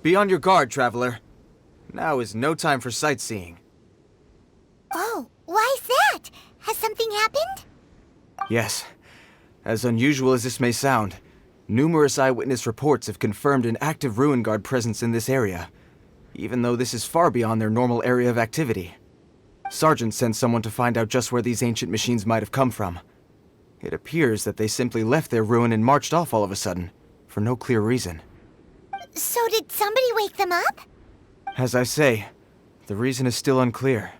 Be on your guard, Traveler. Now is no time for sightseeing. Oh, why's that? Has something happened? Yes. As unusual as this may sound, numerous eyewitness reports have confirmed an active Ruin Guard presence in this area, even though this is far beyond their normal area of activity. Sergeant sent someone to find out just where these ancient machines might have come from. It appears that they simply left their ruin and marched off all of a sudden, for no clear reason. So did somebody wake them up? As I say, the reason is still unclear.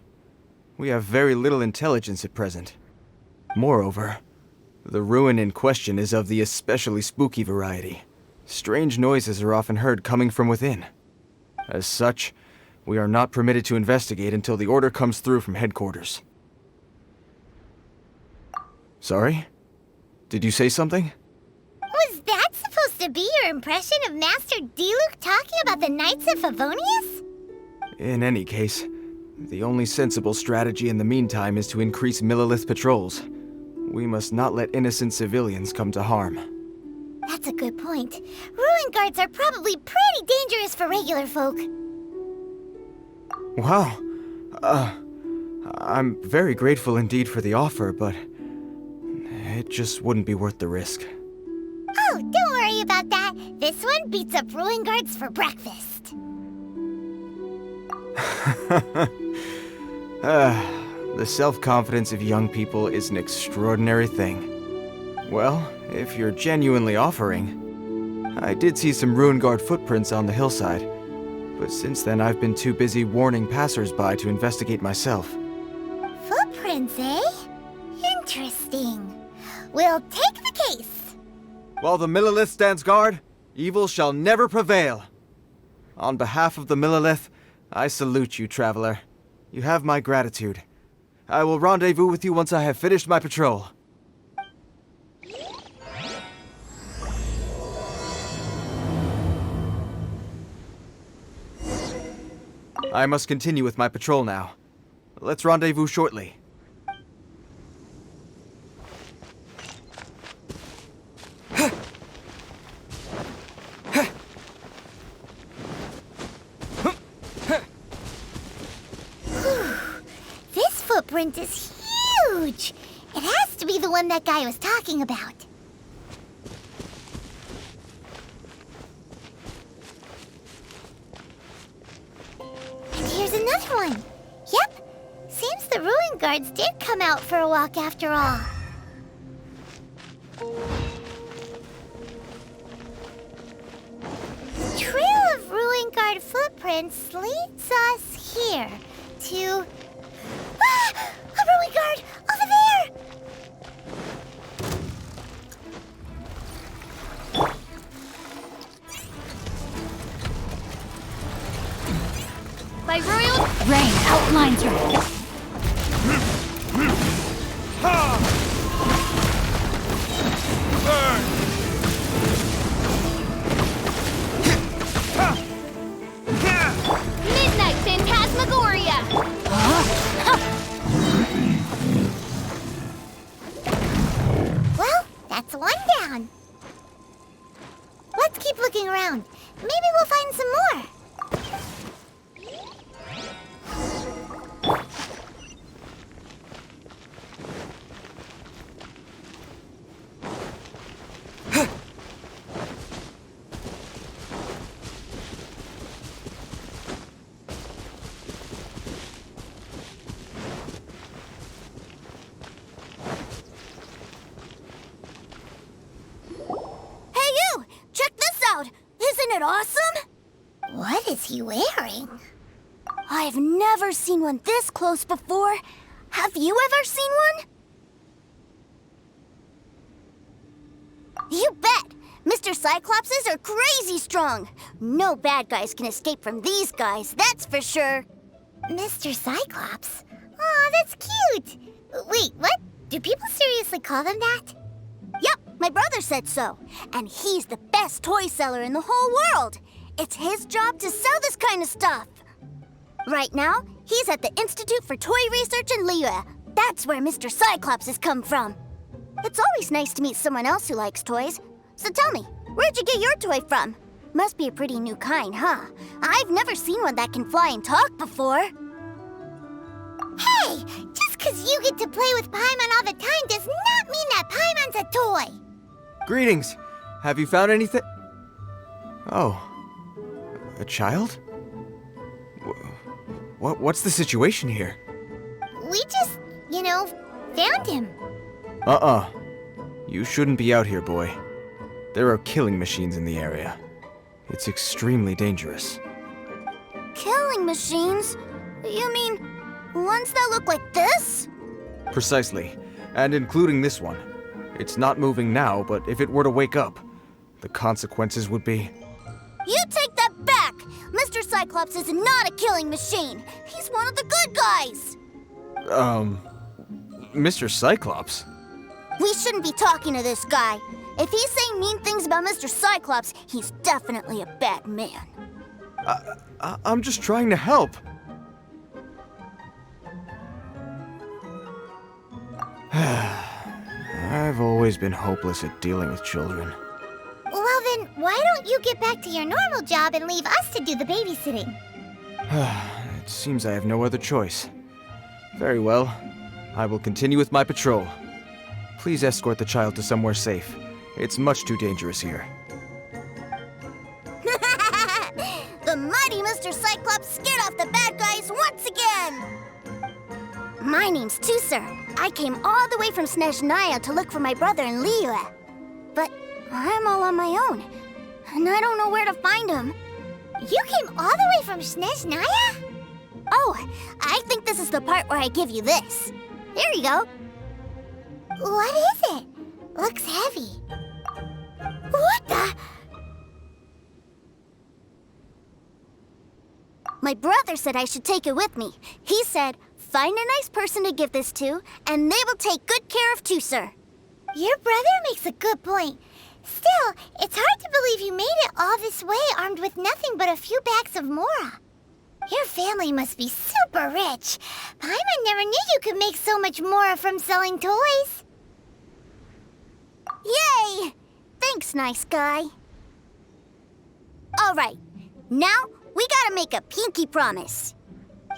We have very little intelligence at present. Moreover, the ruin in question is of the especially spooky variety. Strange noises are often heard coming from within. As such, we are not permitted to investigate until the order comes through from headquarters. Sorry? Did you say something? Was that supposed to be your impression of Master Diluc talking about the Knights of Favonius? In any case, the only sensible strategy in the meantime is to increase Millelith patrols. We must not let innocent civilians come to harm. That's a good point. Ruin guards are probably pretty dangerous for regular folk. Wow. I'm very grateful indeed for the offer, but it just wouldn't be worth the risk. Oh, don't worry about that. This one beats up ruin guards for breakfast. The self-confidence of young people is an extraordinary thing. Well, if you're genuinely offering, I did see some Ruin Guard footprints on the hillside, but since then I've been too busy warning passers-by to investigate myself. Footprints, eh? Interesting. We'll take the case. While the Millelith stands guard, evil shall never prevail. On behalf of the Millelith, I salute you, Traveler. You have my gratitude. I will rendezvous with you once I have finished my patrol. I must continue with my patrol now. Let's rendezvous shortly. This footprint is huge. It has to be the one that guy was talking about. And here's another one. Yep. Seems the ruin guards did come out for a walk after all. Trail of ruin guard footprints leads us here to... Ah! A ruin guard! Over there! By royal rain outlines her. Midnight Phantasmagoria! Well, that's one down. Let's keep looking around. Maybe we'll find some more. Isn't it awesome? What is he wearing? I've never seen one this close before. Have you ever seen one? You bet! Mr. Cyclopses are crazy strong. No bad guys can escape from these guys, that's for sure. Mr. Cyclops? Aw, that's cute! Wait, what? Do people seriously call them that? Yep, my brother said so. And he's the best toy seller in the whole world. It's his job to sell this kind of stuff. Right now, he's at the Institute for Toy Research in Liyue. That's where Mr. Cyclops has come from. It's always nice to meet someone else who likes toys. So tell me, where'd you get your toy from? Must be a pretty new kind, huh? I've never seen one that can fly and talk before. Hey! Just 'cause you get to play with Paimon all the time does not mean that Paimon's a toy! Greetings. Have you found anything? Oh. A child? What's the situation here? We just, found him. You shouldn't be out here, boy. There are killing machines in the area. It's extremely dangerous. Killing machines? You mean ones that look like this? Precisely. And including this one. It's not moving now, but if it were to wake up, the consequences would be... You take that back! Mr. Cyclops is not a killing machine. He's one of the good guys. Mr. Cyclops? We shouldn't be talking to this guy. If he's saying mean things about Mr. Cyclops, he's definitely a bad man. I'm just trying to help. I've always been hopeless at dealing with children. Well then, why don't you get back to your normal job and leave us to do the babysitting? It seems I have no other choice. Very well. I will continue with my patrol. Please escort the child to somewhere safe. It's much too dangerous here. The mighty Mr. Cyclops scared off the bad guys once again! My name's Teucer. I came all the way from Snezhnaya to look for my brother in Liyue. But I'm all on my own, and I don't know where to find him. You came all the way from Snezhnaya? Oh, I think this is the part where I give you this. Here you go. What is it? Looks heavy. What the? My brother said I should take it with me. He said, find a nice person to give this to, and they will take good care of Teucer. Your brother makes a good point. Still, it's hard to believe you made it all this way armed with nothing but a few bags of Mora. Your family must be super rich. Paimon never knew you could make so much Mora from selling toys. Yay! Thanks, nice guy. All right, now we gotta make a pinky promise.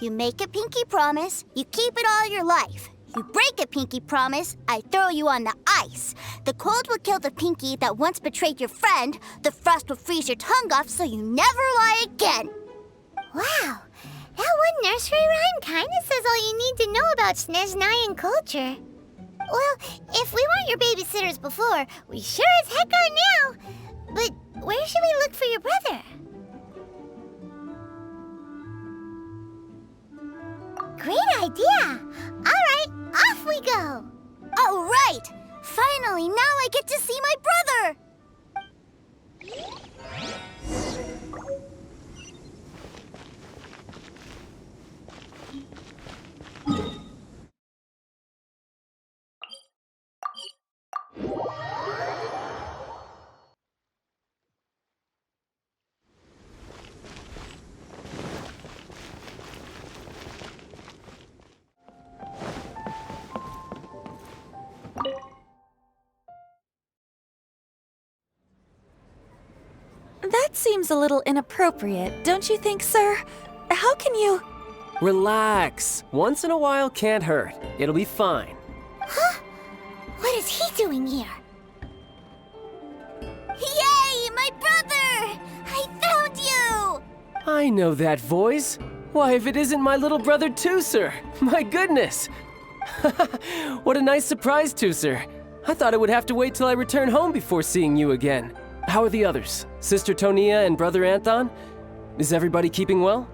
You make a pinky promise, you keep it all your life. You break a pinky promise, I throw you on the ice. The cold will kill the pinky that once betrayed your friend. The frost will freeze your tongue off so you never lie again. Wow, that one nursery rhyme kinda says all you need to know about Snezhnayan culture. Well, if we weren't your babysitters before, we sure as heck are now. But where should we look for your brother? Great idea! All right, off we go! All right! Finally, now I get to see my brother! That seems a little inappropriate, don't you think, sir? How can you... Relax. Once in a while can't hurt. It'll be fine. Huh? What is he doing here? Yay, my brother! I found you! I know that voice. Why, if it isn't my little brother Teucer! My goodness! What a nice surprise, Teucer. I thought I would have to wait till I return home before seeing you again. How are the others? Sister Tonia and Brother Anthon? Is everybody keeping well?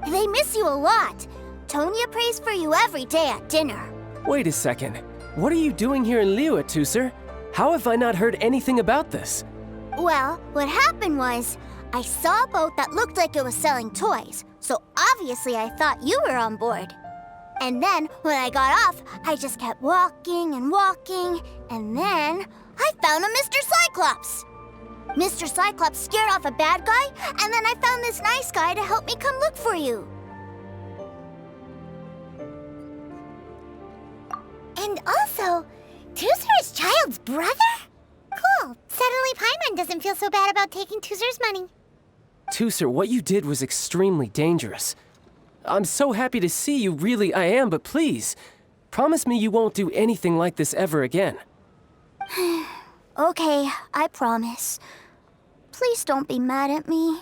They miss you a lot. Tonia prays for you every day at dinner. Wait a second. What are you doing here in Liyue, Teucer? How have I not heard anything about this? Well, what happened was, I saw a boat that looked like it was selling toys, so obviously I thought you were on board. And then, when I got off, I just kept walking and walking, and then I found a Mr. Cyclops! Mr. Cyclops scared off a bad guy, and then I found this nice guy to help me come look for you. And also, Teucer is Childe's brother? Cool. Suddenly Paimon doesn't feel so bad about taking Teucer's money. Teucer, what you did was extremely dangerous. I'm so happy to see you, really I am, but please, promise me you won't do anything like this ever again. Okay, I promise. Please don't be mad at me.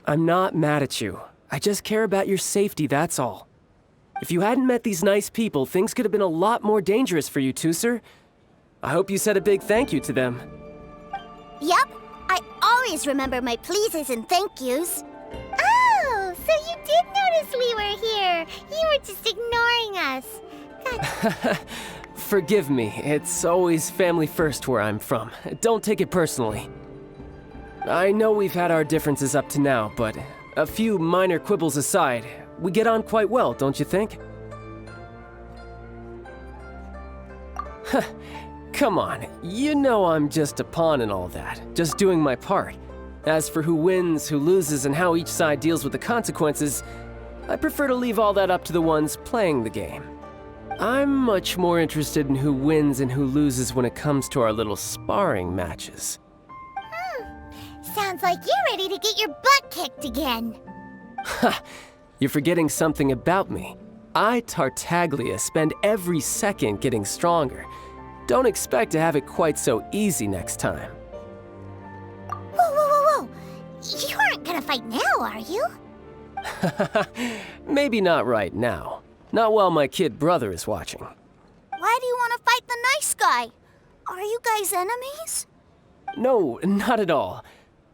I'm not mad at you. I just care about your safety, that's all. If you hadn't met these nice people, things could have been a lot more dangerous for you, Teucer. I hope you said a big thank you to them. Yep, I always remember my pleases and thank yous. Oh, so you did notice we were here. You were just ignoring us. God. Forgive me, it's always family first where I'm from. Don't take it personally. I know we've had our differences up to now, but a few minor quibbles aside, we get on quite well, don't you think? Come on, you know I'm just a pawn and all that, just doing my part. As for who wins, who loses, and how each side deals with the consequences, I prefer to leave all that up to the ones playing the game. I'm much more interested in who wins and who loses when it comes to our little sparring matches. Sounds like you're ready to get your butt kicked again. Ha! You're forgetting something about me. I, Tartaglia, spend every second getting stronger. Don't expect to have it quite so easy next time. Whoa. You aren't gonna fight now, are you? Maybe not right now. Not while my kid brother is watching. Why do you want to fight the nice guy? Are you guys enemies? No, not at all.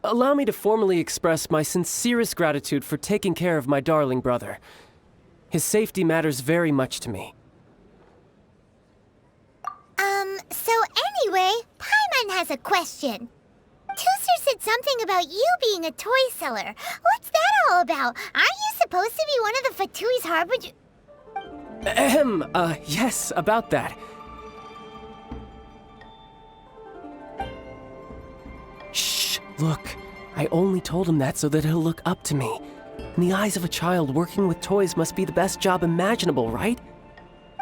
Allow me to formally express my sincerest gratitude for taking care of my darling brother. His safety matters very much to me. So anyway, Paimon has a question. Teucer said something about you being a toy seller. What's that all about? Aren't you supposed to be one of the Fatui Harbinger? Yes, about that. Shh, look. I only told him that so that he'll look up to me. In the eyes of a child, working with toys must be the best job imaginable, right?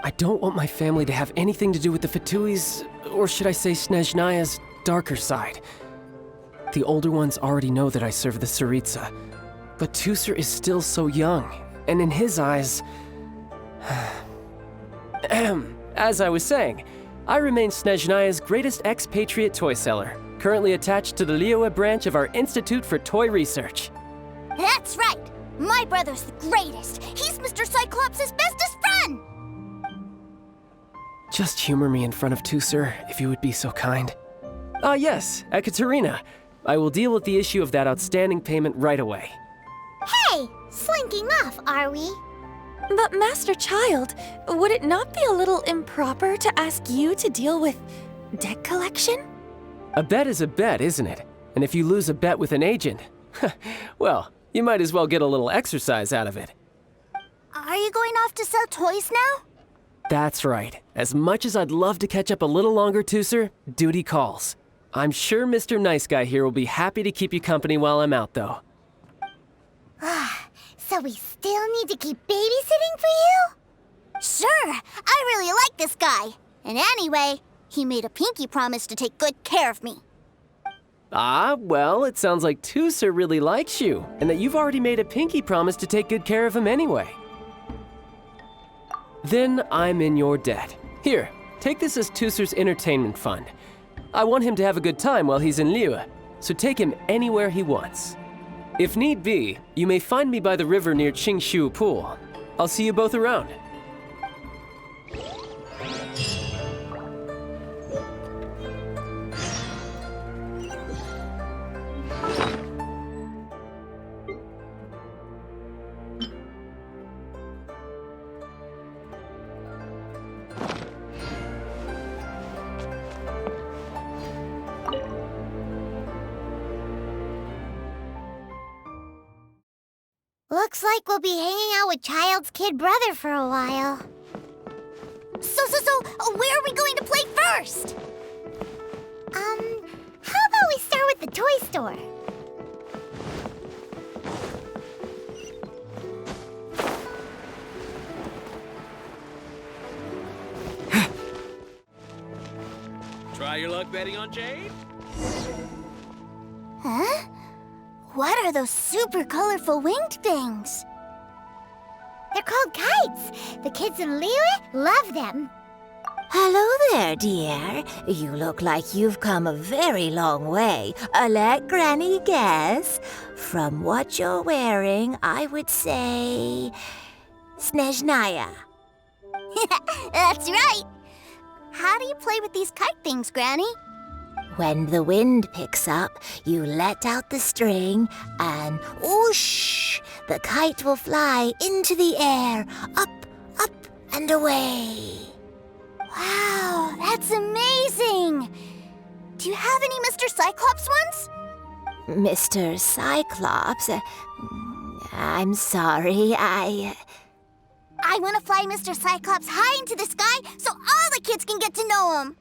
I don't want my family to have anything to do with the Fatui's, or should I say Snezhnaya's, darker side. The older ones already know that I serve the Tsaritsa, but Teucer is still so young, and in his eyes... As I was saying, I remain Snezhnaya's greatest expatriate toy seller, currently attached to the Liyue branch of our Institute for Toy Research. That's right! My brother's the greatest! He's Mr. Cyclops' bestest friend! Just humor me in front of Teucer, if you would be so kind. Yes, Ekaterina. I will deal with the issue of that outstanding payment right away. Hey, slinking off, are we? But Master Child, would it not be a little improper to ask you to deal with debt collection? A bet is a bet, isn't it? And if you lose a bet with an agent, well, you might as well get a little exercise out of it. Are you going off to sell toys now? That's right. As much as I'd love to catch up a little longer, Teucer, duty calls. I'm sure Mr. Nice Guy here will be happy to keep you company while I'm out, though. So we still need to keep babysitting for you? Sure, I really like this guy. And anyway, he made a pinky promise to take good care of me. Well, it sounds like Teucer really likes you, and that you've already made a pinky promise to take good care of him anyway. Then I'm in your debt. Here, take this as Teucer's entertainment fund. I want him to have a good time while he's in Liyue, so take him anywhere he wants. If need be, you may find me by the river near Qingshu Pool. I'll see you both around. Looks like we'll be hanging out with Child's kid brother for a while. So, where are we going to play first? How about we start with the toy store? Try your luck betting on Jade? Huh? What are those super colorful winged things? They're called kites. The kids in Liyue love them. Hello there, dear. You look like you've come a very long way. Let Granny guess. From what you're wearing, I would say... Snezhnaya. That's right. How do you play with these kite things, Granny? When the wind picks up, you let out the string and whoosh! The kite will fly into the air, up, up, and away. Wow, that's amazing! Do you have any Mr. Cyclops ones? Mr. Cyclops? I'm sorry, I want to fly Mr. Cyclops high into the sky so all the kids can get to know him.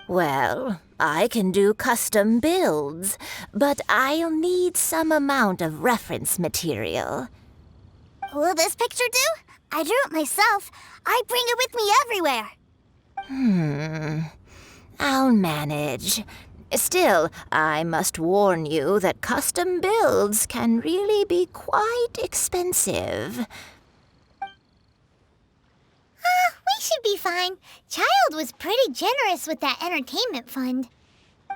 Well, I can do custom builds, but I'll need some amount of reference material. Will this picture do? I drew it myself. I bring it with me everywhere. I'll manage. Still, I must warn you that custom builds can really be quite expensive. We should be fine. Childe was pretty generous with that entertainment fund.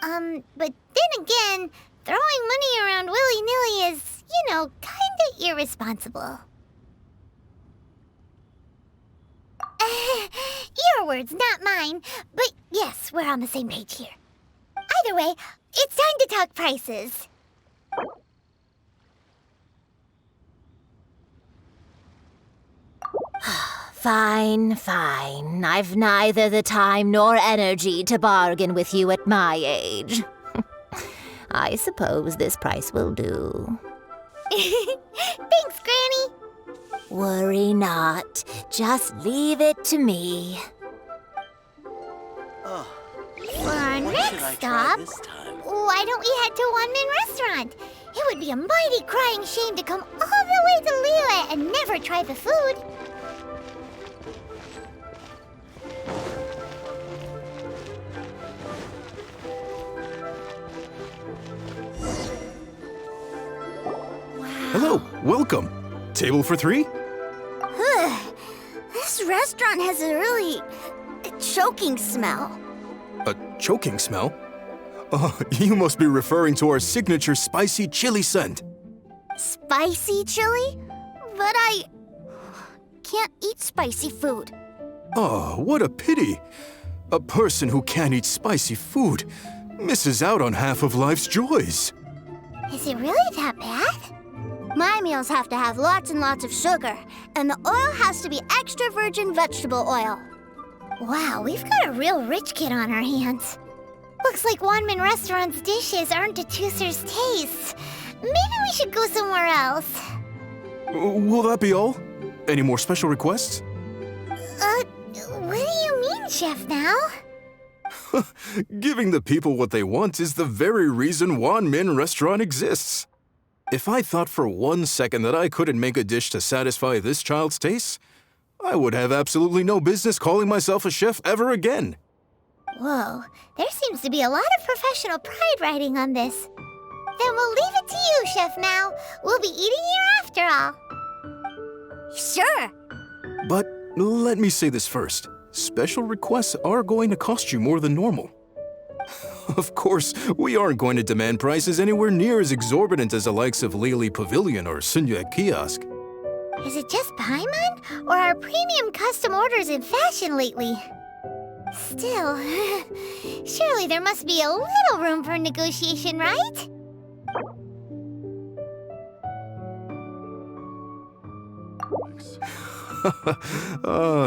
But then again, throwing money around willy-nilly is, kinda irresponsible. Your words, not mine. But yes, we're on the same page here. Either way, it's time to talk prices. Fine. I've neither the time nor energy to bargain with you at my age. I suppose this price will do. Thanks, Granny. Worry not. Just leave it to me. For our next stop, why don't we head to One Min Restaurant? It would be a mighty crying shame to come all the way to Liyue and never try the food. Hello, welcome. Table for 3? This restaurant has a really choking smell. A choking smell? Oh, you must be referring to our signature spicy chili scent. Spicy chili? But I can't eat spicy food. Oh, what a pity. A person who can't eat spicy food misses out on half of life's joys. Is it really that bad? My meals have to have lots and lots of sugar, and the oil has to be extra virgin vegetable oil. Wow, we've got a real rich kid on our hands. Looks like One Min Restaurant's dishes aren't to Teucer's taste. Maybe we should go somewhere else. Will that be all? Any more special requests? What do you mean, Chef now? Giving the people what they want is the very reason One Min Restaurant exists. If I thought for 1 second that I couldn't make a dish to satisfy this child's tastes, I would have absolutely no business calling myself a chef ever again. Whoa, there seems to be a lot of professional pride riding on this. Then we'll leave it to you, Chef Mao. We'll be eating here after all. Sure. But let me say this first. Special requests are going to cost you more than normal. Of course, we aren't going to demand prices anywhere near as exorbitant as the likes of Lily Pavilion or Sunyue Kiosk. Is it just Paimon, or are premium custom orders in fashion lately? Still, surely there must be a little room for negotiation, right?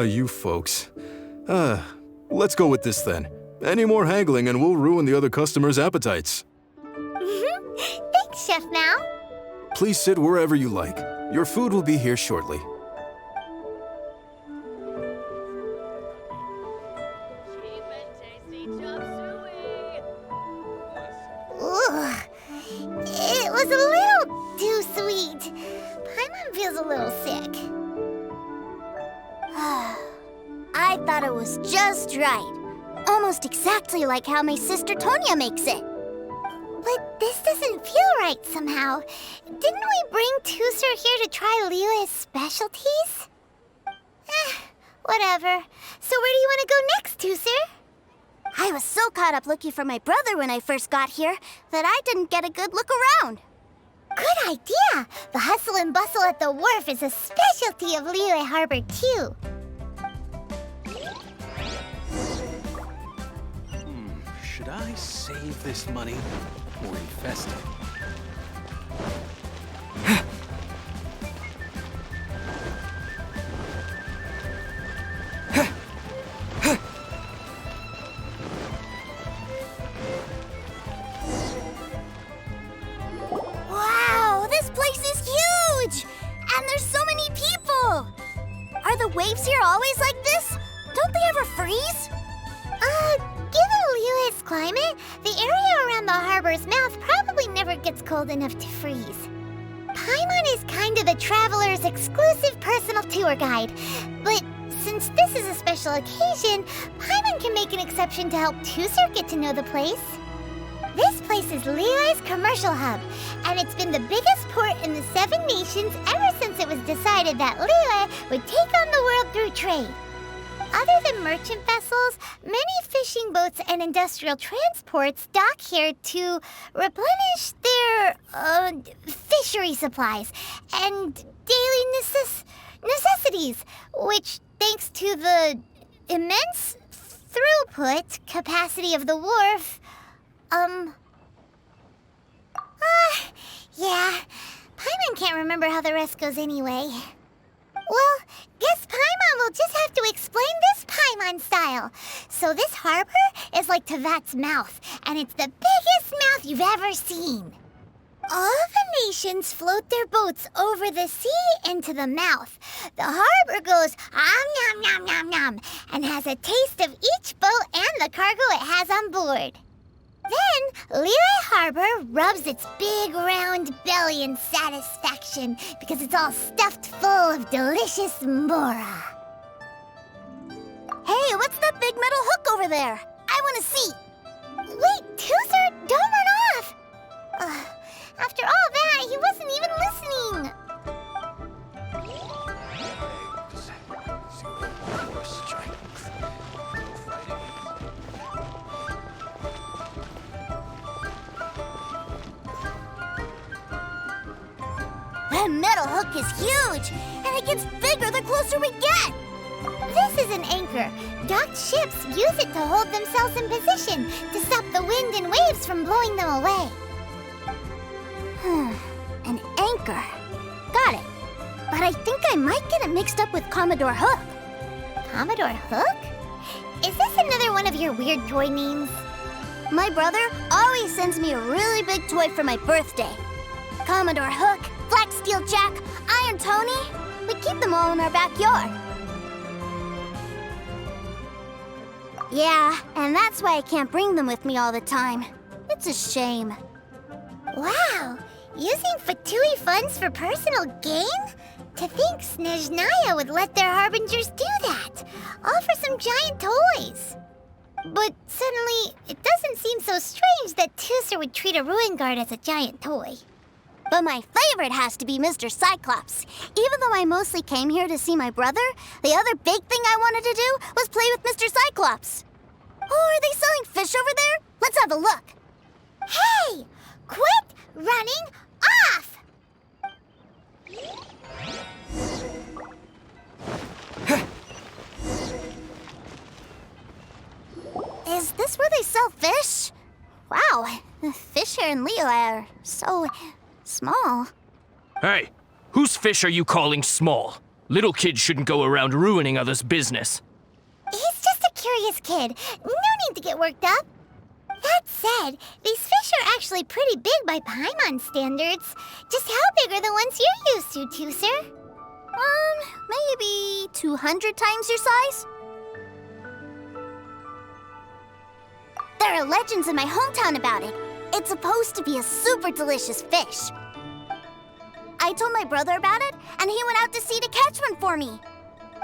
You folks. Let's go with this then. Any more haggling and we'll ruin the other customers' appetites. Thanks, Chef Mao. Please sit wherever you like. Your food will be here shortly. Ugh, it was a little too sweet. Paimon feels a little sick. I thought it was just right. Almost exactly like how my sister Tonya makes it. But this doesn't feel right somehow. Didn't we bring Teucer here to try Liyue's specialties? Whatever. So where do you want to go next, Teucer? I was so caught up looking for my brother when I first got here that I didn't get a good look around. Good idea! The hustle and bustle at the wharf is a specialty of Liyue Harbor, too. Should I save this money or invest it? Wow, this place is huge! And there's so many people! Are the waves here always like this? Don't they ever freeze? Given Liyue's climate, the area around the harbor's mouth probably never gets cold enough to freeze. Paimon is kind of the traveler's exclusive personal tour guide, but since this is a special occasion, Paimon can make an exception to help Teucer get to know the place. This place is Liyue's commercial hub, and it's been the biggest port in the 7 nations ever since it was decided that Liyue would take on the world through trade. Other than merchant vessels, many fishing boats and industrial transports dock here to replenish their fishery supplies and daily necessities, which, thanks to the immense throughput capacity of the wharf, yeah, Paimon can't remember how the rest goes anyway. Well, guess Paimon will just have to explain this Paimon style. So this harbor is like Tevat's mouth, and it's the biggest mouth you've ever seen. All the nations float their boats over the sea into the mouth. The harbor goes nom nom nom nom and has a taste of each boat and the cargo it has on board. Then, Liyue Harbor rubs its big round belly in satisfaction because it's all stuffed full of delicious mora. Hey, what's that big metal hook over there? I want to see. Wait, Teucer, don't run off! After all that, he wasn't even listening. That metal hook is huge, and it gets bigger the closer we get. This is an anchor. Docked ships use it to hold themselves in position to stop the wind and waves from blowing them away. An anchor. Got it. But I think I might get it mixed up with Commodore Hook. Commodore Hook? Is this another one of your weird toy names? My brother always sends me a really big toy for my birthday. Commodore Hook, Black Steel Jack, Iron Tony. We keep them all in our backyard. Yeah, and that's why I can't bring them with me all the time. It's a shame. Wow! Using Fatui funds for personal gain? To think Snezhnaya would let their harbingers do that, all for some giant toys. But suddenly, it doesn't seem so strange that Teucer would treat a ruin guard as a giant toy. But my favorite has to be Mr. Cyclops. Even though I mostly came here to see my brother, the other big thing I wanted to do was play with Mr. Cyclops. Oh, are they selling fish over there? Let's have a look. Hey! Quit running off! Is this where they sell fish? Wow, the fish here in Liyue are so small. Hey, whose fish are you calling small? Little kids shouldn't go around ruining others' business. He's just a curious kid. No need to get worked up. That said, these fish are actually pretty big by Paimon standards. Just how big are the ones you're used to, Teucer? Maybe 200 times your size? There are legends in my hometown about it. It's supposed to be a super delicious fish. I told my brother about it, and he went out to sea to catch one for me.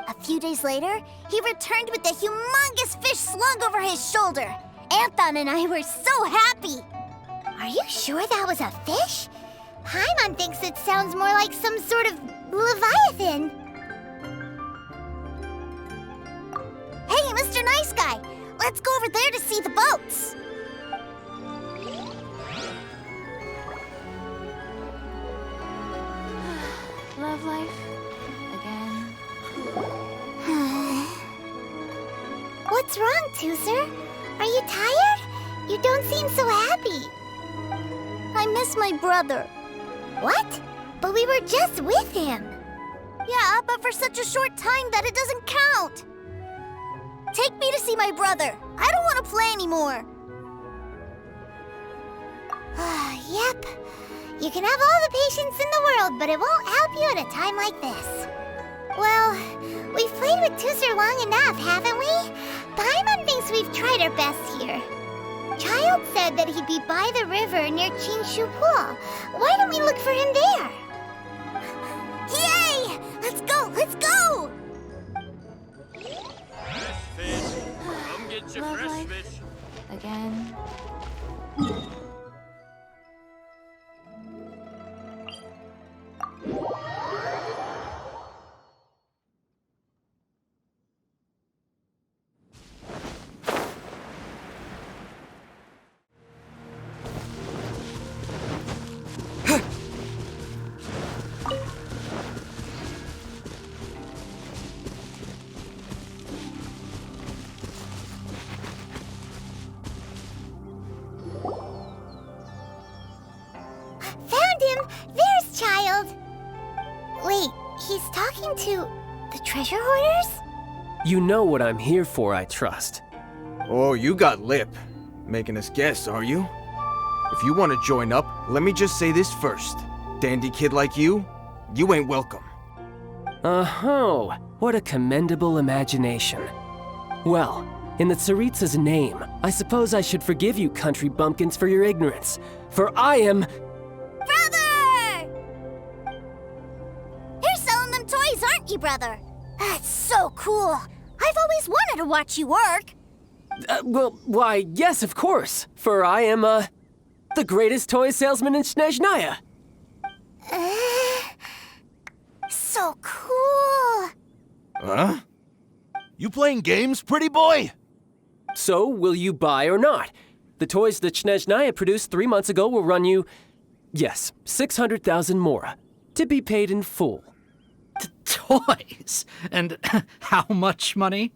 A few days later, he returned with a humongous fish slung over his shoulder. Anthon and I were so happy. Are you sure that was a fish? Paimon thinks it sounds more like some sort of leviathan. Hey, Mr. Nice Guy! Let's go over there to see the boats! Love life. Again. What's wrong, Teucer? Are you tired? You don't seem so happy. I miss my brother. What? But we were just with him. Yeah, but for such a short time that it doesn't count. Take me to see my brother. I don't want to play anymore. Yep. You can have all the patience in the world, but it won't help you at a time like this. Well, we've played with Teucer long enough, haven't we? Paimon thinks we've tried our best here. Childe said that he'd be by the river near Chinshu Pool. Why don't we look for him there? Yay! Let's go! Let's go! Fresh fish. Come get your Love fresh life. fish. Again. Found him! There's Childe! Wait, he's talking to the treasure hoarders? You know what I'm here for, I trust. Oh, you got lip. Making us guess, are you? If you want to join up, let me just say this first. Dandy kid like you ain't welcome. Oh, what a commendable imagination. Well, in the Tsaritsa's name, I suppose I should forgive you country bumpkins for your ignorance. For I am... Brother! You're selling them toys, aren't you, brother? That's so cool. I've always wanted to watch you work. well, why, yes, of course. For I am, the greatest toy salesman in Snezhnaya. So cool! Huh? You playing games, pretty boy? So, will you buy or not? The toys that Snezhnaya produced 3 months ago will run you, yes, 600,000 mora, to be paid in full. Toys? And how much money?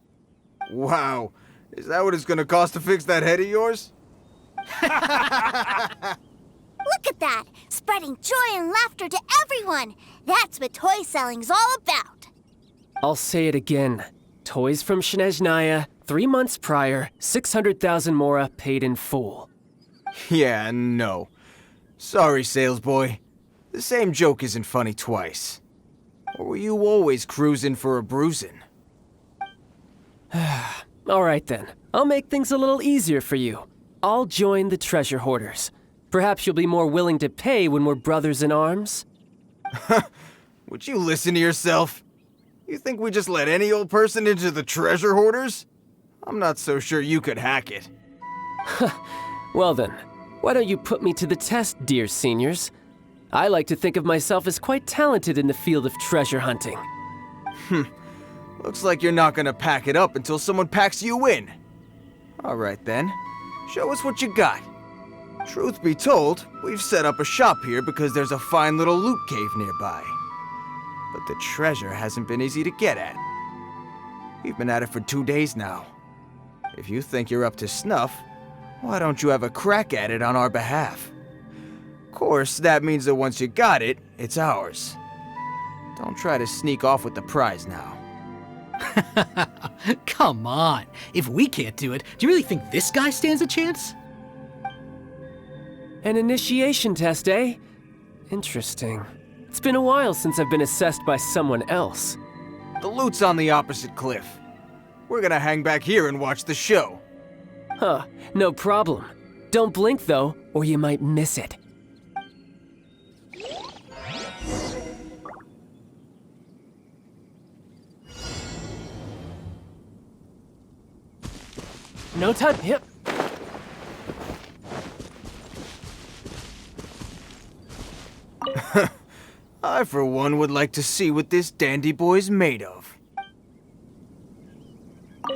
Wow. Is that what it's gonna cost to fix that head of yours? Look at that! Spreading joy and laughter to everyone! That's what toy selling's all about! I'll say it again. Toys from Snezhnaya, 3 months prior, 600,000 mora paid in full. Yeah, no. Sorry, salesboy. The same joke isn't funny twice. Or were you always cruising for a bruising? All right then, I'll make things a little easier for you. I'll join the treasure hoarders. Perhaps you'll be more willing to pay when we're brothers in arms? Would you listen to yourself? You think we just let any old person into the treasure hoarders? I'm not so sure you could hack it. Well then, why don't you put me to the test, dear seniors? I like to think of myself as quite talented in the field of treasure hunting. Looks like you're not gonna pack it up until someone packs you in. All right then, show us what you got. Truth be told, we've set up a shop here because there's a fine little loot cave nearby. But the treasure hasn't been easy to get at. We've been at it for 2 days now. If you think you're up to snuff, why don't you have a crack at it on our behalf? Of course, that means that once you got it, it's ours. Don't try to sneak off with the prize now. Come on. If we can't do it, do you really think this guy stands a chance? An initiation test, eh? Interesting. It's been a while since I've been assessed by someone else. The loot's on the opposite cliff. We're gonna hang back here and watch the show. Huh, no problem. Don't blink though, or you might miss it. No time, yep. I, for one, would like to see what this dandy boy's made of.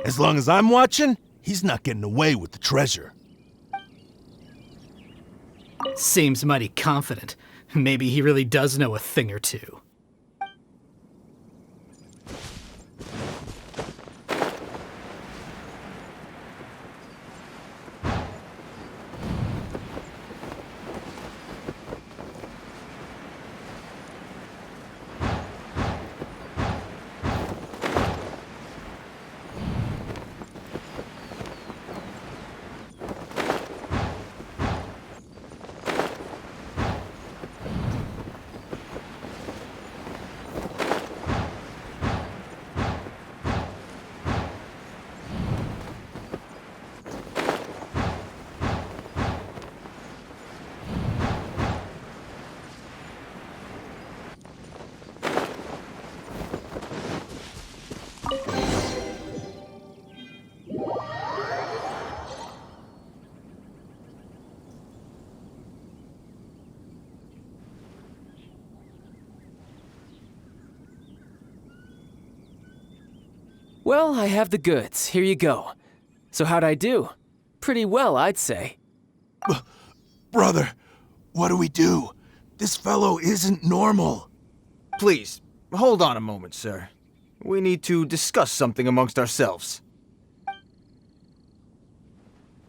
As long as I'm watching, he's not getting away with the treasure. Seems mighty confident. Maybe he really does know a thing or two. Well, I have the goods. Here you go. So how'd I do? Pretty well, I'd say. Brother, what do we do? This fellow isn't normal. Please, hold on a moment, sir. We need to discuss something amongst ourselves.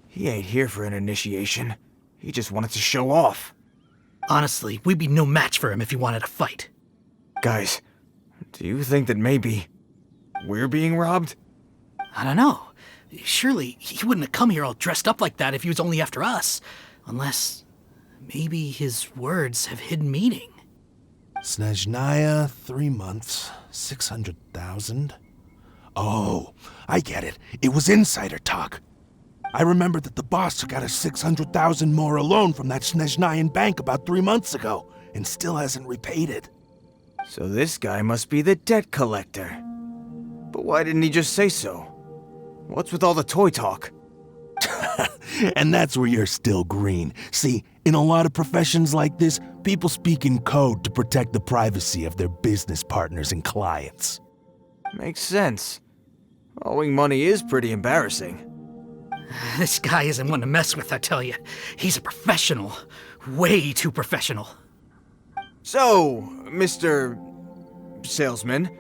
He ain't here for an initiation. He just wanted to show off. Honestly, we'd be no match for him if he wanted to fight. Guys, do you think that maybe we're being robbed? I don't know. Surely he wouldn't have come here all dressed up like that if he was only after us. Unless maybe his words have hidden meaning. Snezhnaya, 3 months, 600,000. Oh, I get it. It was insider talk. I remember that the boss took out a 600,000 more loan from that Snezhnayan bank about 3 months ago, and still hasn't repaid it. So this guy must be the debt collector. But why didn't he just say so? What's with all the toy talk? And that's where you're still green. See, in a lot of professions like this, people speak in code to protect the privacy of their business partners and clients. Makes sense. Owing money is pretty embarrassing. This guy isn't one to mess with, I tell you. He's a professional. Way too professional. So, Mr. Salesman,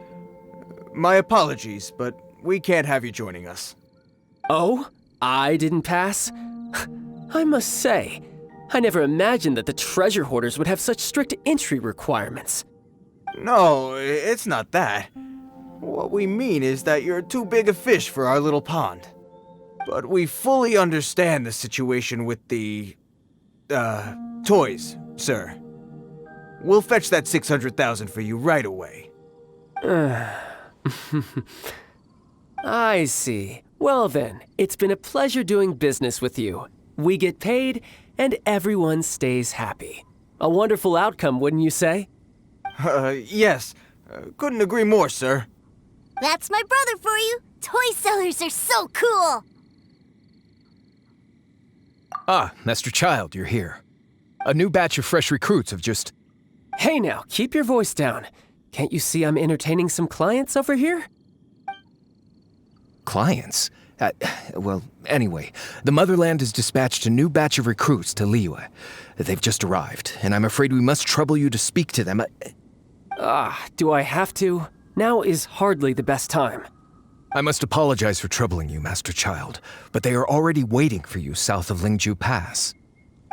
my apologies, but we can't have you joining us. Oh? I didn't pass? I must say, I never imagined that the treasure hoarders would have such strict entry requirements. No, it's not that. What we mean is that you're too big a fish for our little pond. But we fully understand the situation with the, toys, sir. We'll fetch that 600,000 for you right away. I see. Well then, it's been a pleasure doing business with you. We get paid, and everyone stays happy. A wonderful outcome, wouldn't you say? Yes. Couldn't agree more, sir. That's my brother for you. Toy sellers are so cool. Ah, Master Childe, you're here. A new batch of fresh recruits have just... Hey now, keep your voice down. Can't you see I'm entertaining some clients over here? Clients? Well, anyway, the Motherland has dispatched a new batch of recruits to Liyue. They've just arrived, and I'm afraid we must trouble you to speak to them. Do I have to? Now is hardly the best time. I must apologize for troubling you, Master Childe, but they are already waiting for you south of Lingju Pass.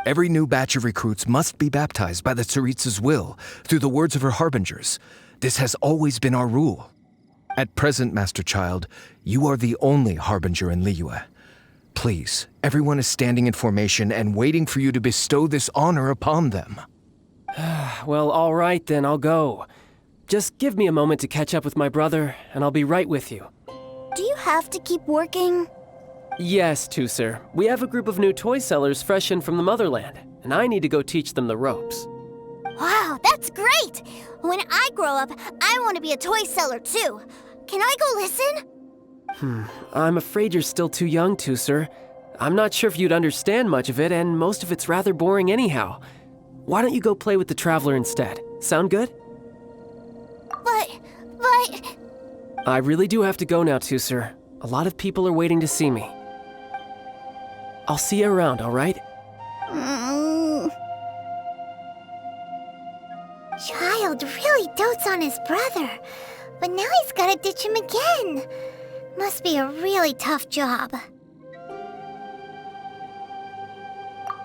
Every new batch of recruits must be baptized by the Tsaritsa's will, through the words of her harbingers. This has always been our rule. At present, Master Childe, you are the only harbinger in Liyue. Please, everyone is standing in formation and waiting for you to bestow this honor upon them. Well, all right then, I'll go. Just give me a moment to catch up with my brother, and I'll be right with you. Do you have to keep working? Yes, Teucer. We have a group of new toy sellers fresh in from the Motherland, and I need to go teach them the ropes. Wow, that's great! When I grow up, I want to be a toy seller too. Can I go listen? I'm afraid you're still too young, Teucer. I'm not sure if you'd understand much of it, and most of it's rather boring anyhow. Why don't you go play with the Traveler instead? Sound good? I really do have to go now, Teucer. A lot of people are waiting to see me. I'll see you around, all right? Child really dotes on his brother, but now he's gotta ditch him again. Must be a really tough job.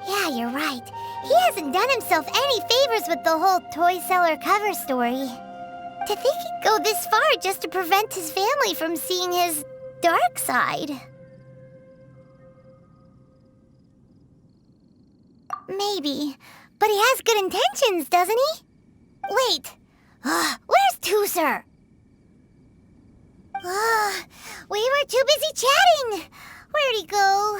Yeah, you're right. He hasn't done himself any favors with the whole toy seller cover story. To think he'd go this far just to prevent his family from seeing his dark side. Maybe, but he has good intentions, doesn't he? Wait, where's Teucer? We were too busy chatting. Where'd he go?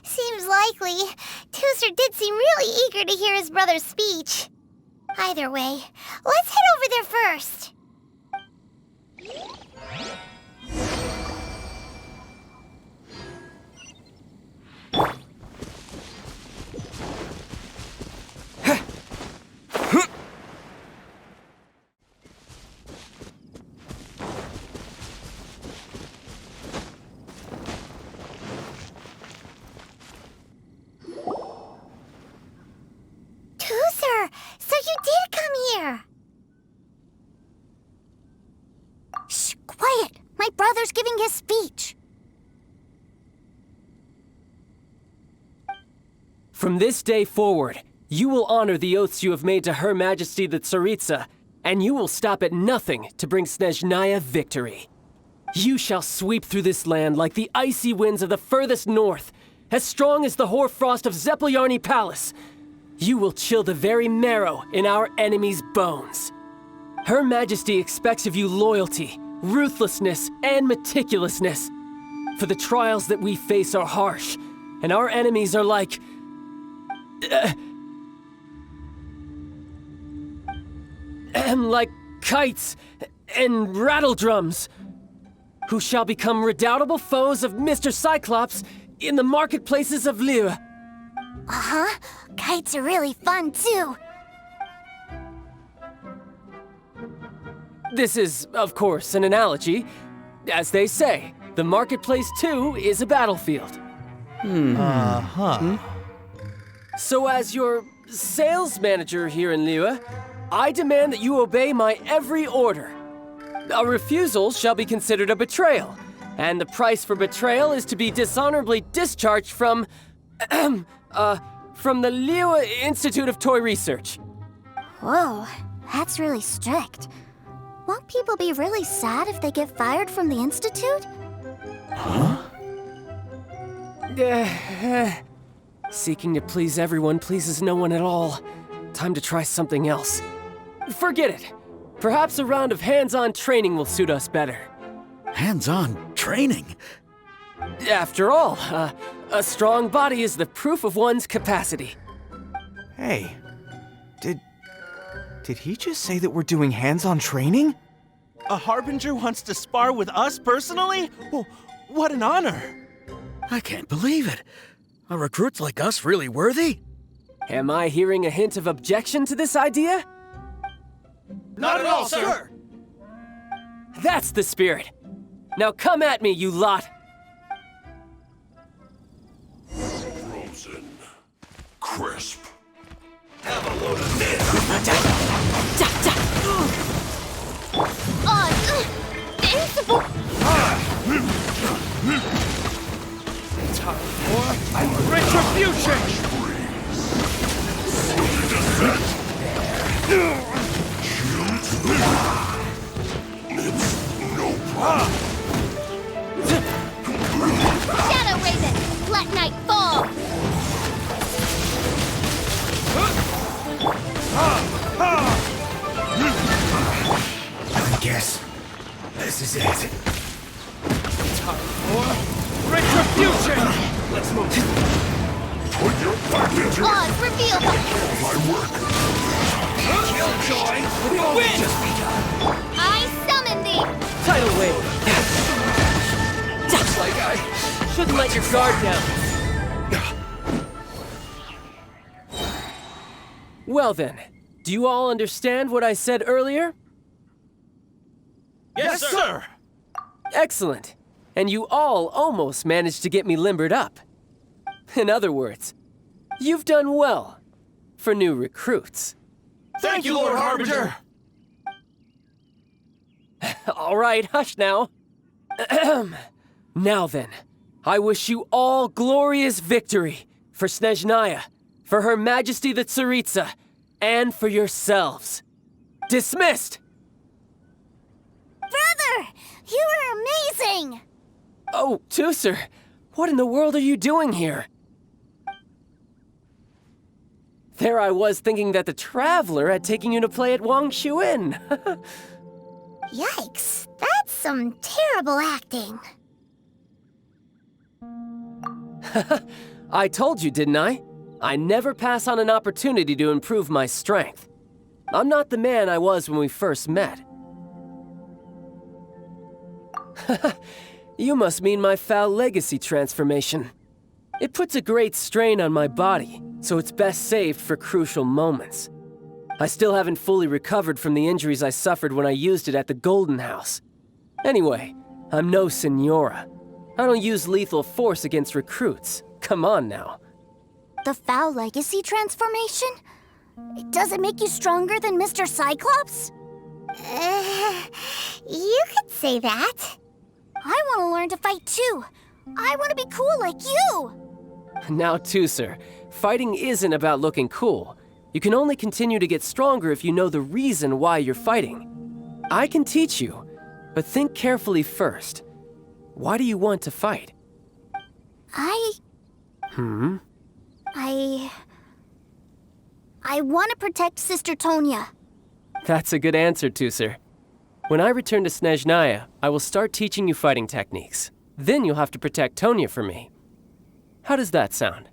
Seems likely. Teucer did seem really eager to hear his brother's speech. Either way, let's head over there first. Teucer, so you did come here. Shh, quiet. My brother's giving his speech. From this day forward, you will honor the oaths you have made to Her Majesty the Tsaritsa, and you will stop at nothing to bring Snezhnaya victory. You shall sweep through this land like the icy winds of the furthest north, as strong as the hoarfrost of Zepelyarny Palace. You will chill the very marrow in our enemies' bones. Her Majesty expects of you loyalty, ruthlessness, and meticulousness. For the trials that we face are harsh, and our enemies are like... like kites and rattledrums, who shall become redoubtable foes of Mr. Cyclops in the marketplaces of Liyue. Uh-huh. Kites are really fun, too. This is, of course, an analogy. As they say, the marketplace, too, is a battlefield. So as your sales manager here in Liyue, I demand that you obey my every order. A refusal shall be considered a betrayal, and the price for betrayal is to be dishonorably discharged from the Liyue Institute of Toy Research. Whoa, that's really strict. Won't people be really sad if they get fired from the Institute? Seeking to please everyone pleases no one at all. Time to try something else. Forget it. Perhaps a round of hands-on training will suit us better. Hands-on training? After all, a strong body is the proof of one's capacity. Hey, did he just say that we're doing hands-on training? A Harbinger wants to spar with us personally? Well, what an honor! I can't believe it. Are recruits like us really worthy? Am I hearing a hint of objection to this idea? Not at all, sir! That's the spirit. Now come at me, you lot! Frozen. Crisp. Have a load of this! Invincible! Retribution! It's no problem. Shadow Raven, let night fall! I guess this is it. Retribution! Let's move. Put your back into Oz, reveal! my work. Killjoy! You win! Just begun. I summon thee! Tidal wave! Looks like I Shouldn't let your guard down. Well then, Do you all understand what I said earlier? Yes, sir! Excellent. And you all almost managed to get me limbered up. In other words, you've done well for new recruits. Thank you, Lord Harbinger! All right, hush now. Now then, I wish you all glorious victory for Snezhnaya, for Her Majesty the Tsaritsa, and for yourselves. Dismissed! Brother, you were amazing! Oh, Teucer, what in the world are you doing here? There I was thinking that the Traveler had taken you to play at Wang Shuin. Yikes, that's some terrible acting. I told you, didn't I? I never pass on an opportunity to improve my strength. I'm not the man I was when we first met. You must mean my foul legacy transformation. It puts a great strain on my body, so it's best saved for crucial moments. I still haven't fully recovered from the injuries I suffered when I used it at the Golden House. Anyway, I'm no Senora. I don't use lethal force against recruits. Come on now. The foul legacy transformation? Does it make you stronger than Mr. Cyclops? You could say that. I want to learn to fight too. I want to be cool like you. Now, Teucer, fighting isn't about looking cool. You can only continue to get stronger if you know the reason why you're fighting. I can teach you, but think carefully first. Why do you want to fight? I want to protect Sister Tonya. That's a good answer, Teucer. When I return to Snezhnaya, I will start teaching you fighting techniques. Then you'll have to protect Tonya for me. How does that sound?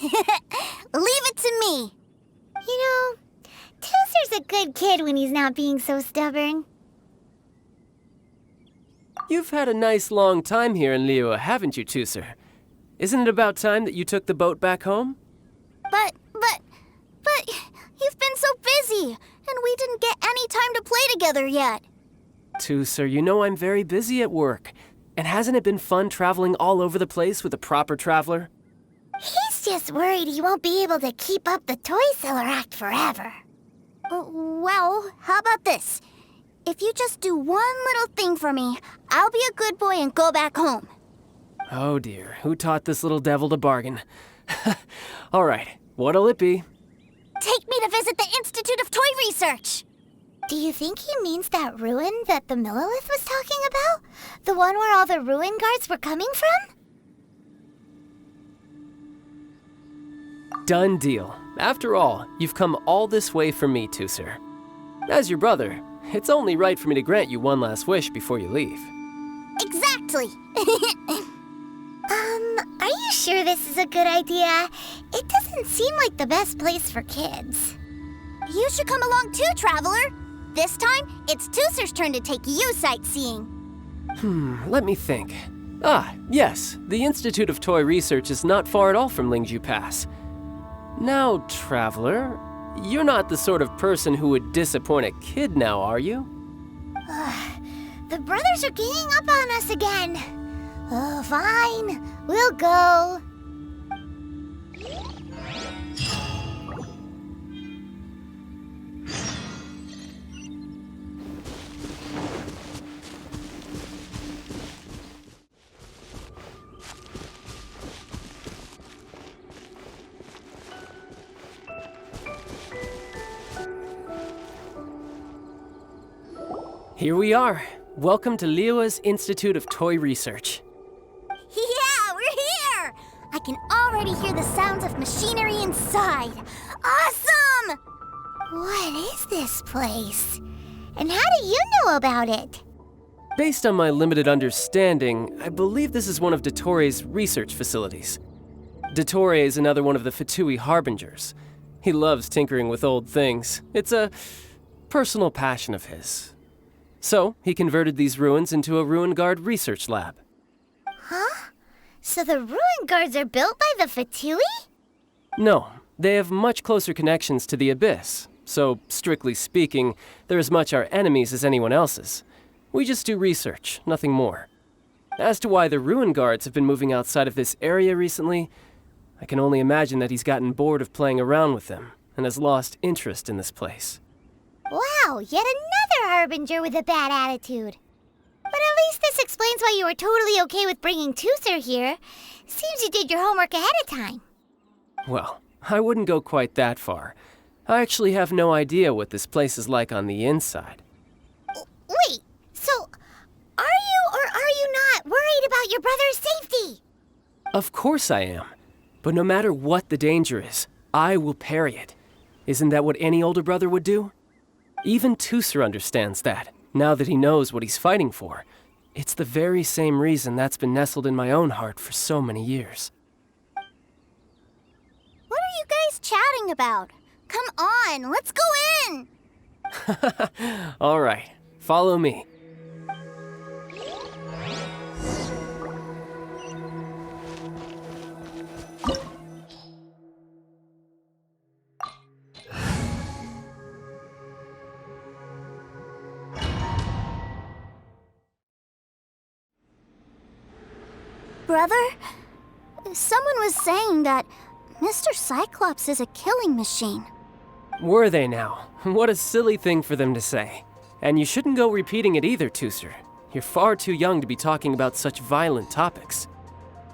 Leave it to me. You know, Teucer's a good kid when he's not being so stubborn. You've had a nice long time here in Liyue, haven't you, Teucer? Isn't it about time that you took the boat back home? But you've been so busy, and we didn't get any time to play together yet. Teucer, you know I'm very busy at work. And hasn't it been fun traveling all over the place with a proper traveler? He's just worried he won't be able to keep up the toy seller act forever. Well, how about this? If you just do one little thing for me, I'll be a good boy and go back home. Oh dear, who taught this little devil to bargain? All right, what'll it be? Take me to visit the Institute of Toy Research. Do you think he means that ruin that the Millelith was talking about? The one where all the ruin guards were coming from? Done deal. After all, you've come all this way for me, Teucer. As your brother, it's only right for me to grant you one last wish before you leave. Exactly. Are you sure this is a good idea? It doesn't seem like the best place for kids. You should come along too, Traveler. This time, it's Teucer's turn to take you sightseeing. Let me think. Ah, yes, the Institute of Toy Research is not far at all from Lingju Pass. Now, Traveler, you're not the sort of person who would disappoint a kid now, are you? The brothers are ganging up on us again. Oh, fine. We'll go. Here we are. Welcome to Liyue's Institute of Toy Research. Yeah, we're here! I can already hear the sounds of machinery inside. Awesome! What is this place? And how do you know about it? Based on my limited understanding, I believe this is one of Dottoore's research facilities. Dottore is another one of the Fatui Harbingers. He loves tinkering with old things. It's a personal passion of his. So, he converted these ruins into a Ruin Guard research lab. Huh? So the ruin guards are built by the Fatui? No, they have much closer connections to the Abyss, so strictly speaking, they're as much our enemies as anyone else's. We just do research, nothing more. As to why the Ruin Guards have been moving outside of this area recently, I can only imagine that he's gotten bored of playing around with them and has lost interest in this place. Wow, yet another Harbinger with a bad attitude. But at least this explains why you were totally okay with bringing Teucer here. Seems you did your homework ahead of time. Well, I wouldn't go quite that far. I actually have no idea what this place is like on the inside. Wait, so are you or are you not worried about your brother's safety? Of course I am. But no matter what the danger is, I will parry it. Isn't that what any older brother would do? Even Teucer understands that, now that he knows what he's fighting for. It's the very same reason that's been nestled in my own heart for so many years. What are you guys chatting about? Come on, let's go in! All right, follow me. Brother, someone was saying that Mr. Cyclops is a killing machine. Were they now? What a silly thing for them to say. And you shouldn't go repeating it either, Teucer. You're far too young to be talking about such violent topics.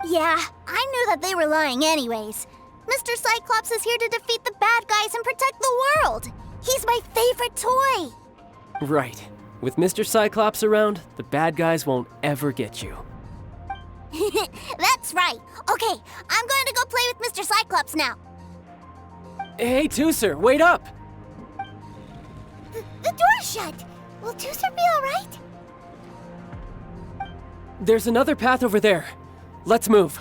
Yeah, I knew that they were lying anyways. Mr. Cyclops is here to defeat the bad guys and protect the world. He's my favorite toy. Right. With Mr. Cyclops around, the bad guys won't ever get you. That's right. Okay, I'm going to go play with Mr. Cyclops now. Hey, Teucer, wait up! The door's shut. Will Teucer be all right? There's another path over there. Let's move.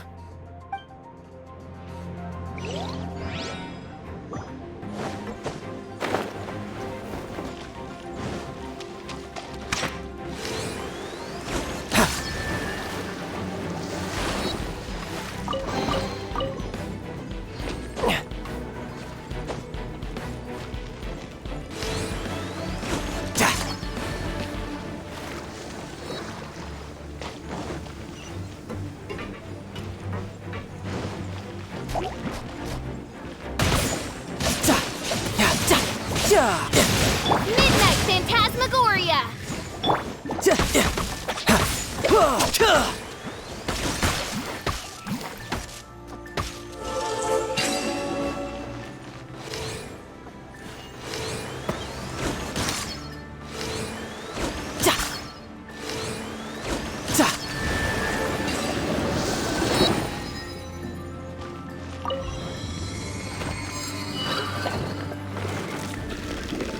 Midnight Phantasmagoria!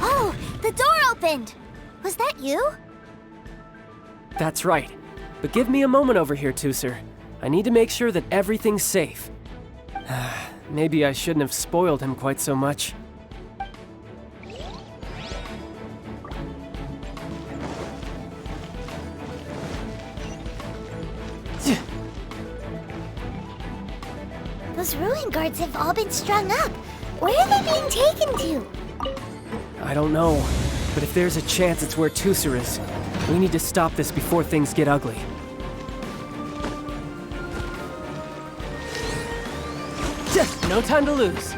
Oh, the door opened! Was that you? That's right. But give me a moment over here, Teucer. I need to make sure that everything's safe. Maybe I shouldn't have spoiled him quite so much. Those Ruin Guards have all been strung up. Where are they being taken to? I don't know, but if there's a chance it's where Teucer is, we need to stop this before things get ugly. No time to lose.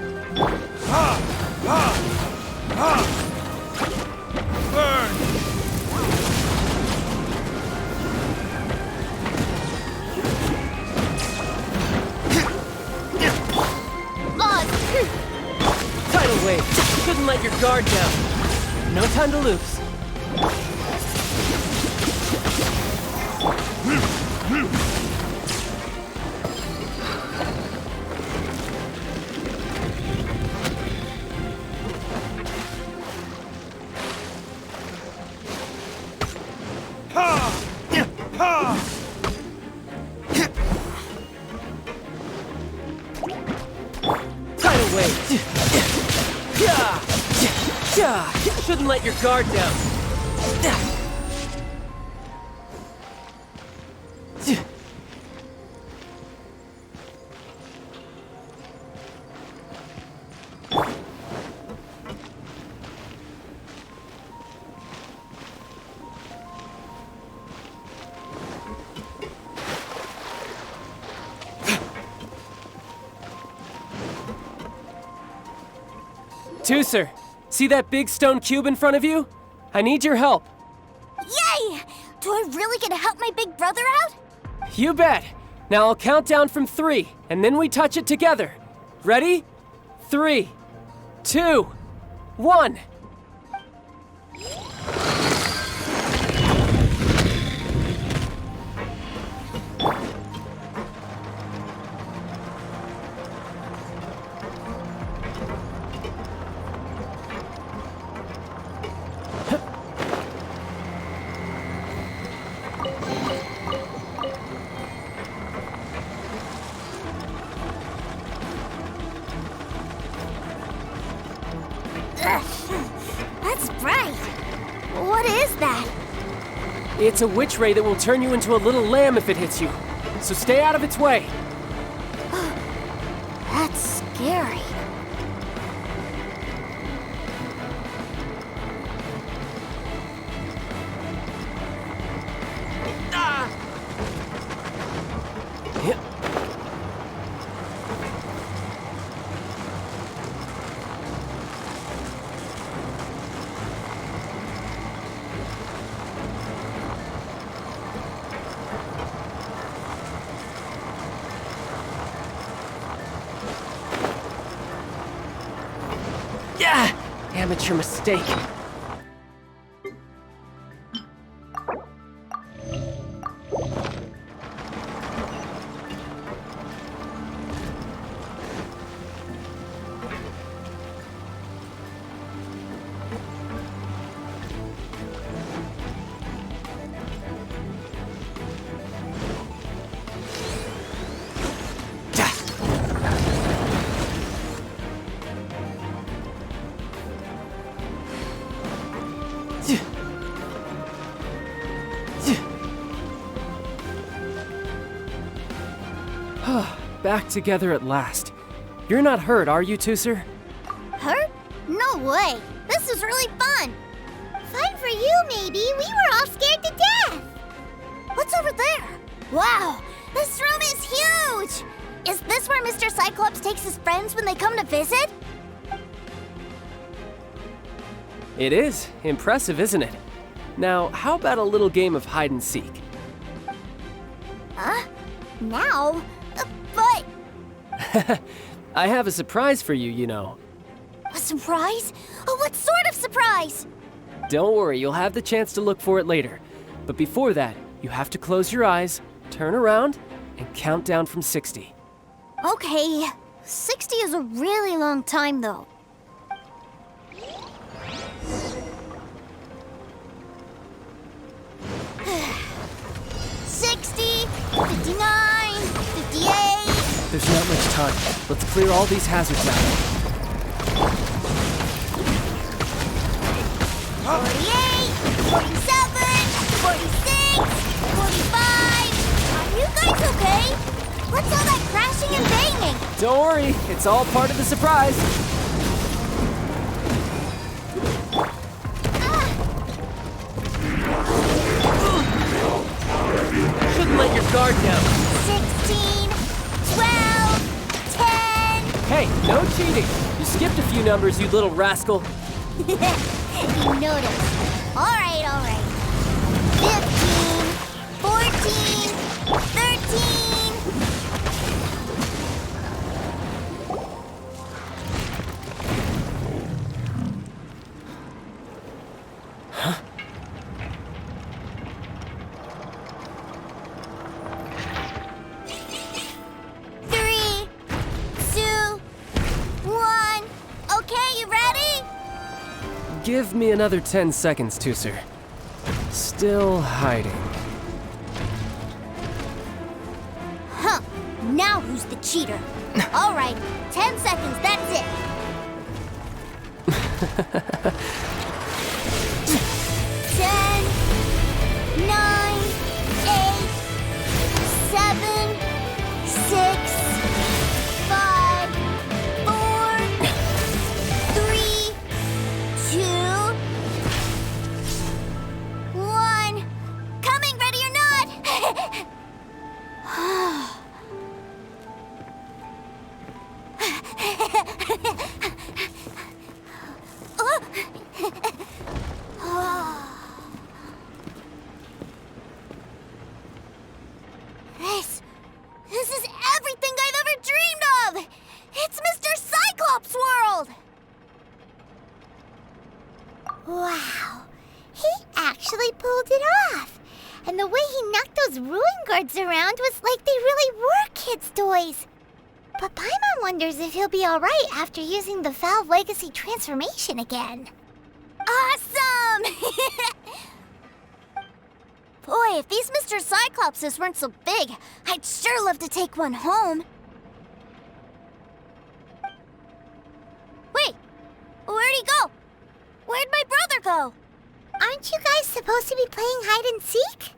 Tidal wave. Couldn't let your guard down. No time to lose. Tidal wave. Shouldn't let your guard down. Teucer, see that big stone cube in front of you? I need your help. Yay! Do I really get to help my big brother out? You bet. Now I'll count down from 3, and then we touch it together. Ready? 3, 2, 1. That's bright. What is that? It's a witch ray that will turn you into a little lamb if it hits you. So stay out of its way. That's scary. Amateur mistake. Back together at last. You're not hurt, are you, Teucer? Hurt? No way. This is really fun. Fun for you, maybe. We were all scared to death. What's over there? Wow, this room is huge. Is this where Mr. Cyclops takes his friends when they come to visit? It is. Impressive, isn't it? Now, how about a little game of hide and seek? Huh? Now? But... I have a surprise for you, you know. A surprise? Oh, what sort of surprise? Don't worry, you'll have the chance to look for it later. But before that, you have to close your eyes, turn around, and count down from 60. Okay, 60 is a really long time, though. 60, 59, 58... There's not much time. Let's clear all these hazards out. 48, 47, 46, 45... Are you guys okay? What's all that crashing and banging? Don't worry, it's all part of the surprise. Shouldn't let your guard down. 16, 12, 10... Hey, no cheating. You skipped a few numbers, you little rascal. You noticed. All right. 15, 14, 13... Huh? Give me another 10 seconds, Teucer. Still hiding. Huh. Now who's the cheater? All right, 10 seconds, that's it. 10, 9, 8, 7, 6, 5, 4, 3, 2, 1. Coming, ready or not? actually pulled it off. And the way he knocked those ruin guards around was like they really were kids' toys. But Paimon wonders if he'll be alright after using the Valve Legacy transformation again. Awesome! Boy, if these Mr. Cyclopses weren't so big, I'd sure love to take one home. Wait, where'd he go? Where'd my brother go? Aren't you guys supposed to be playing hide and seek?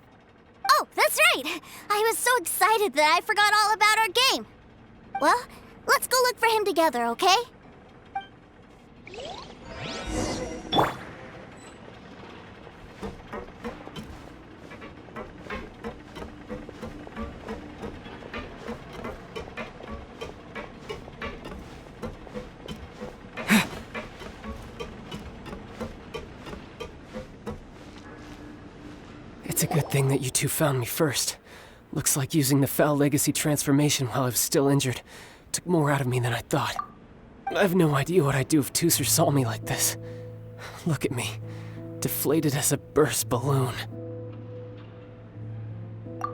Oh, that's right. I was so excited that I forgot all about our game. Well, let's go look for him together, okay? It's a good thing that you two found me first. Looks like using the Foul Legacy transformation while I was still injured took more out of me than I thought. I have no idea what I'd do if Teucer saw me like this. Look at me, deflated as a burst balloon.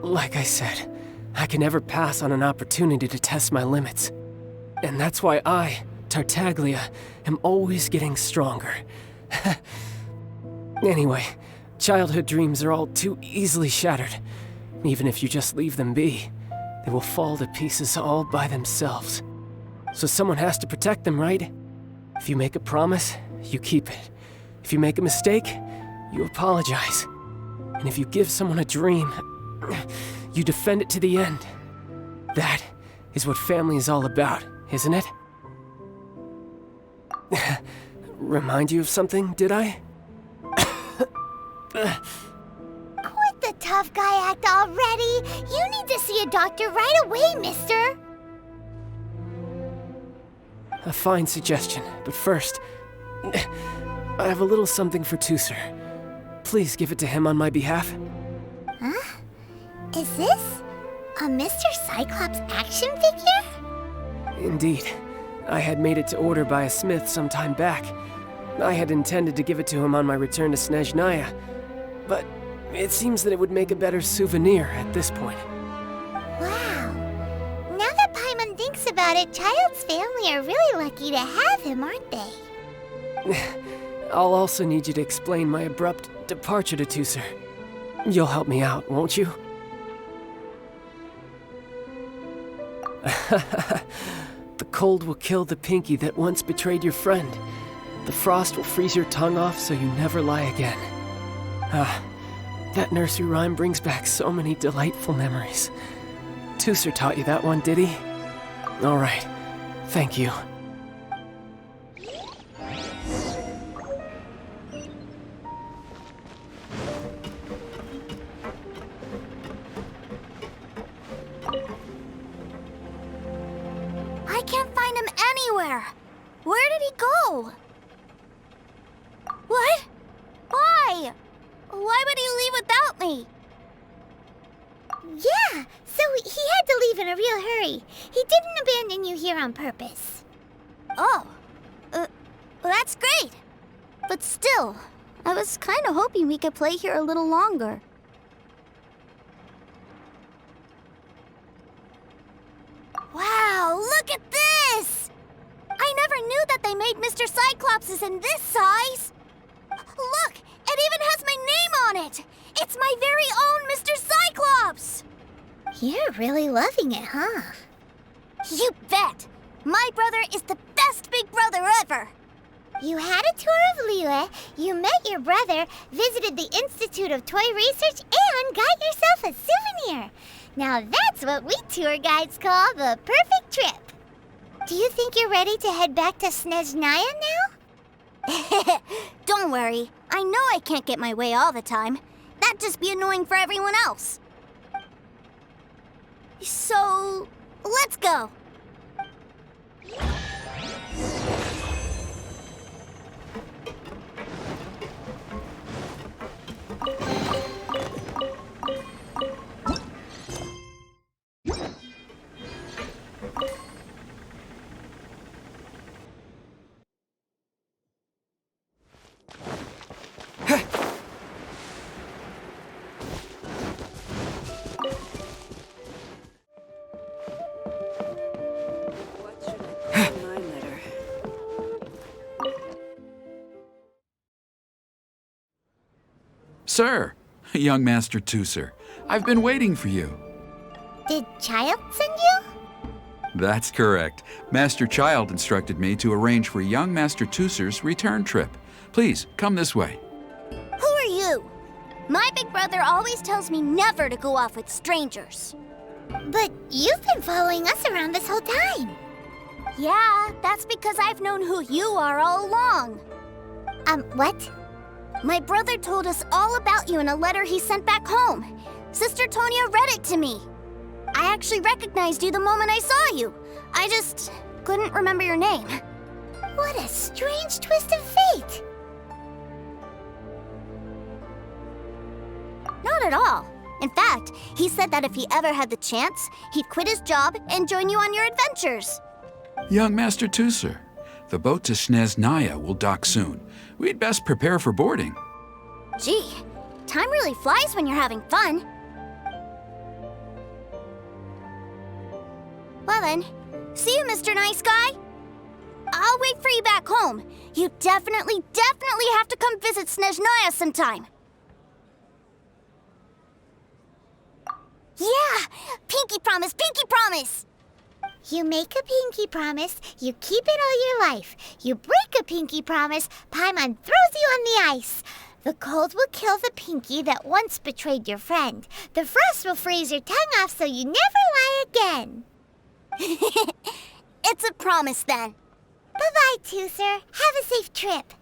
Like I said, I can never pass on an opportunity to test my limits. And that's why I, Tartaglia, am always getting stronger. Anyway, childhood dreams are all too easily shattered. Even if you just leave them be, they will fall to pieces all by themselves. So someone has to protect them, right? If you make a promise, you keep it. If you make a mistake, you apologize. And if you give someone a dream, you defend it to the end. That is what family is all about, isn't it? Remind you of something, did I? Quit the tough guy act already! You need to see a doctor right away, mister! A fine suggestion, but first, I have a little something for Teucer. Please give it to him on my behalf. Huh? Is this a Mr. Cyclops action figure? Indeed. I had made it to order by a smith some time back. I had intended to give it to him on my return to Snezhnaya, but it seems that it would make a better souvenir at this point. Wow. Now that Paimon thinks about it, Child's family are really lucky to have him, aren't they? I'll also need you to explain my abrupt departure to Teucer. You'll help me out, won't you? The cold will kill the pinky that once betrayed your friend. The frost will freeze your tongue off so you never lie again. Ah, that nursery rhyme brings back so many delightful memories. Teucer taught you that one, did he? All right, thank you. I can't find him anywhere. Where did he go? What? Why? Why would he leave without me? Yeah, so he had to leave in a real hurry. He didn't abandon you here on purpose. Oh, that's great. But still, I was kind of hoping we could play here a little longer. Wow, look at this! I never knew that they made Mr. Cyclopses in this size. Look, it even has my name on it. It's my very own Mr. Cyclops. You're really loving it, huh? You bet. My brother is the best big brother ever. You had a tour of Liyue, you met your brother, visited the Institute of Toy Research, and got yourself a souvenir. Now that's what we tour guides call the perfect trip. Do you think you're ready to head back to Snezhnaya now? Don't worry. I know I can't get my way all the time. That'd just be annoying for everyone else. So, let's go. Sir, young Master Teucer, I've been waiting for you. Did Child send you? That's correct. Master Child instructed me to arrange for young Master Teucer's return trip. Please, come this way. Who are you? My big brother always tells me never to go off with strangers. But you've been following us around this whole time. Yeah, that's because I've known who you are all along. What? My brother told us all about you in a letter he sent back home. Sister Tonia read it to me. I actually recognized you the moment I saw you. I just couldn't remember your name. What a strange twist of fate. Not at all. In fact, he said that if he ever had the chance, he'd quit his job and join you on your adventures. Young Master Teucer, the boat to Snezhnaya will dock soon. We'd best prepare for boarding. Gee, time really flies when you're having fun. Well then, see you, Mr. Nice Guy. I'll wait for you back home. You definitely have to come visit Snezhnaya sometime. Yeah! Pinky promise, pinky promise! You make a pinky promise, you keep it all your life. You break a pinky promise, Paimon throws you on the ice. The cold will kill the pinky that once betrayed your friend. The frost will freeze your tongue off so you never lie again. It's a promise then. Bye-bye, Teucer. Have a safe trip.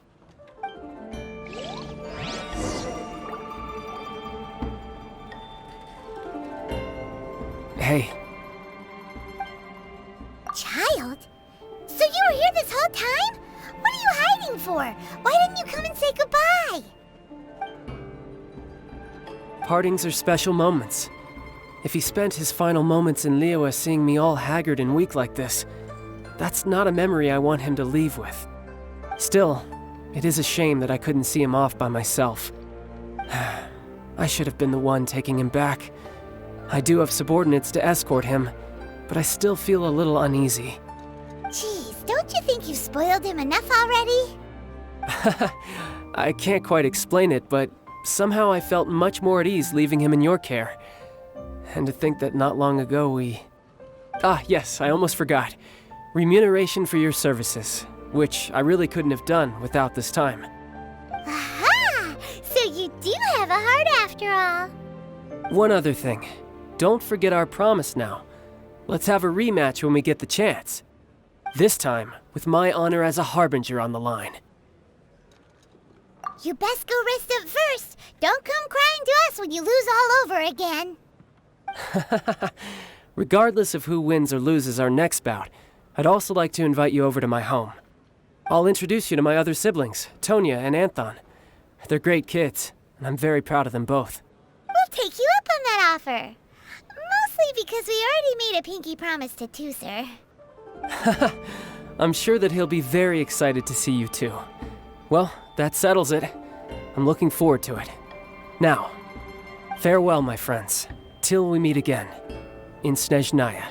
Hey. Child? So you were here this whole time? What are you hiding for? Why didn't you come and say goodbye? Partings are special moments. If he spent his final moments in Liyue seeing me all haggard and weak like this, that's not a memory I want him to leave with. Still, it is a shame that I couldn't see him off by myself. I should have been the one taking him back. I do have subordinates to escort him, but I still feel a little uneasy. Jeez, don't you think you spoiled him enough already? I can't quite explain it, but somehow I felt much more at ease leaving him in your care. And to think that not long ago we... Ah, yes, I almost forgot. Remuneration for your services, which I really couldn't have done without this time. Aha! So you do have a heart after all. One other thing. Don't forget our promise now. Let's have a rematch when we get the chance. This time, with my honor as a Harbinger on the line. You best go rest up first. Don't come crying to us when you lose all over again. Regardless of who wins or loses our next bout, I'd also like to invite you over to my home. I'll introduce you to my other siblings, Tonia and Anthon. They're great kids, and I'm very proud of them both. We'll take you up on that offer. Mostly because we already made a pinky promise to Teucer. I'm sure that he'll be very excited to see you too. Well, that settles it. I'm looking forward to it. Now, farewell, my friends, till we meet again in Snezhnaya.